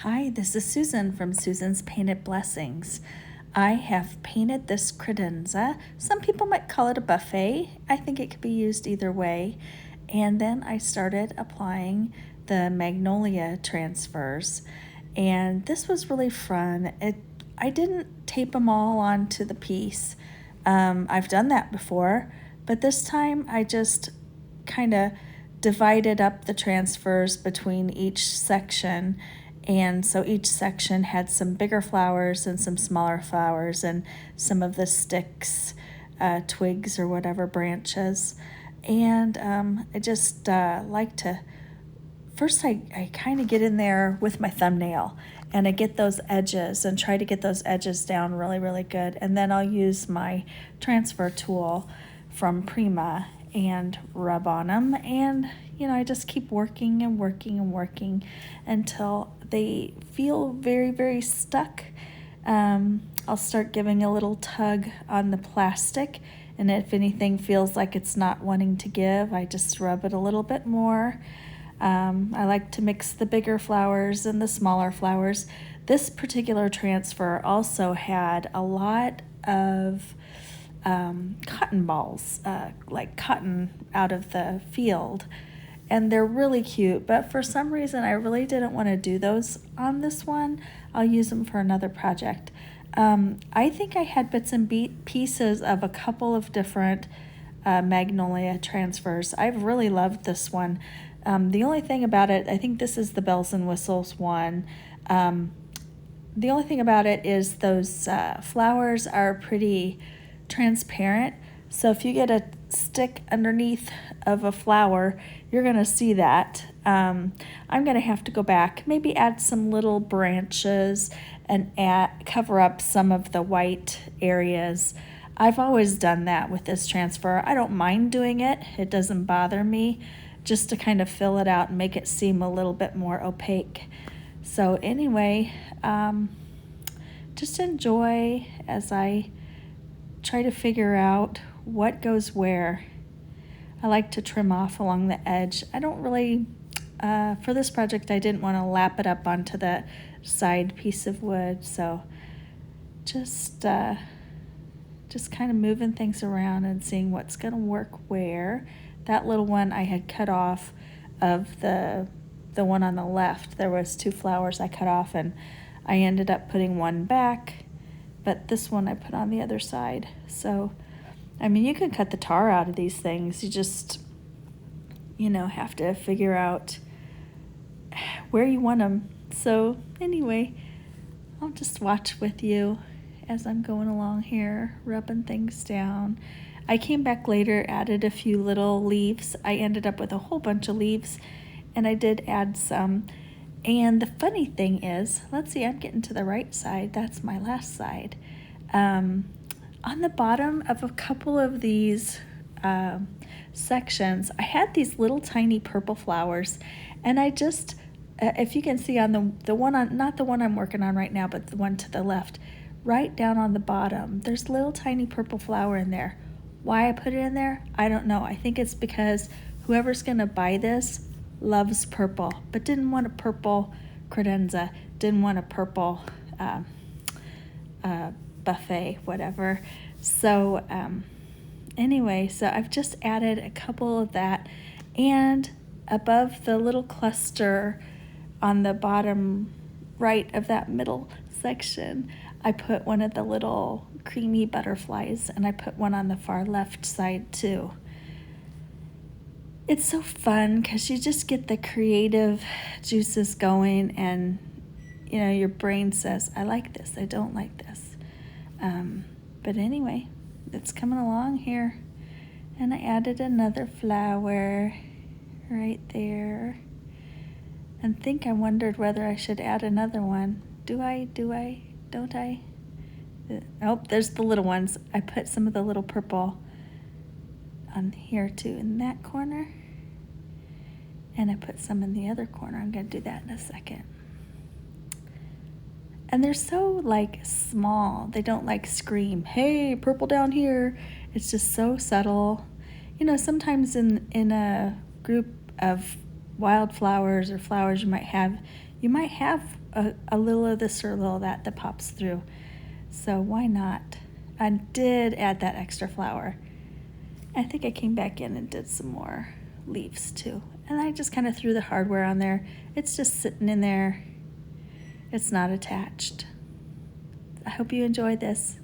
Hi, this is Susan from Susan's Painted Blessings. I have painted this credenza. Some people might call it a buffet. I think it could be used either way. And then I started applying the magnolia transfers. And this was really fun. I didn't tape them all onto the piece. I've done that before, but this time I just kind of divided up the transfers between each section, and so each section had some bigger flowers and some smaller flowers and some of the sticks, twigs or whatever, branches. And I just like to first I kind of get in there with my thumbnail and I get those edges and try to get those edges down really, really good. And then I'll use my transfer tool from Prima and rub on them. And, I just keep working and working and working until they feel very, very stuck. I'll start giving a little tug on the plastic. And if anything feels like it's not wanting to give, I just rub it a little bit more. I like to mix the bigger flowers and the smaller flowers. This particular transfer also had a lot of cotton balls, like cotton out of the field. And they're really cute, but for some reason I really didn't want to do those on this one. I'll use them for another project. I think I had bits and pieces of a couple of different magnolia transfers. I've really loved this one. The only thing about it, I think this is the bells and whistles one. The only thing about it is those flowers are pretty transparent. So if you get a stick underneath of a flower, you're going to see that. I'm going to have to go back, maybe add some little branches and cover up some of the white areas. I've always done that with this transfer. I don't mind doing it. It doesn't bother me, just to kind of fill it out and make it seem a little bit more opaque. So anyway, just enjoy as I try to figure out what goes where. I like to trim off along the edge. I don't really, for this project, I didn't want to lap it up onto the side piece of wood. So just kind of moving things around and seeing what's going to work where. That little one I had cut off of the one on the left. There was 2 flowers I cut off, and I ended up putting one back, but this one I put on the other side. So, you can cut the tar out of these things. You just, have to figure out where you want them. So anyway, I'll just watch with you as I'm going along here, rubbing things down. I came back later, added a few little leaves. I ended up with a whole bunch of leaves, and I did add some. And the funny thing is, let's see, I'm getting to the right side. That's my last side. On the bottom of a couple of these sections, I had these little tiny purple flowers, and I just, if you can see on the one on, not the one I'm working on right now, but the one to the left, right down on the bottom, there's little tiny purple flower in there. Why I put it in there, I don't know. I think it's because whoever's going to buy this loves purple, but didn't want a purple credenza, didn't want a purple buffet, whatever. So anyway, so I've just added a couple of that, and above the little cluster on the bottom right of that middle section, I put one of the little creamy butterflies, and I put one on the far left side too. It's so fun because you just get the creative juices going, and your brain says, I like this, I don't like this. But anyway, it's coming along here. And I added another flower right there. And I wondered whether I should add another one. Do I? Don't I? Oh, there's the little ones. I put some of the little purple on here too, in that corner. And I put some in the other corner. I'm going to do that in a second. And they're so small. They don't scream, hey, purple down here. It's just so subtle. Sometimes in a group of wildflowers or flowers you might have, you might have a little of this or a little of that pops through. So why not? I did add that extra flour. I think I came back in and did some more leaves too. And I just kind of threw the hardware on there. It's just sitting in there. It's not attached. I hope you enjoyed this.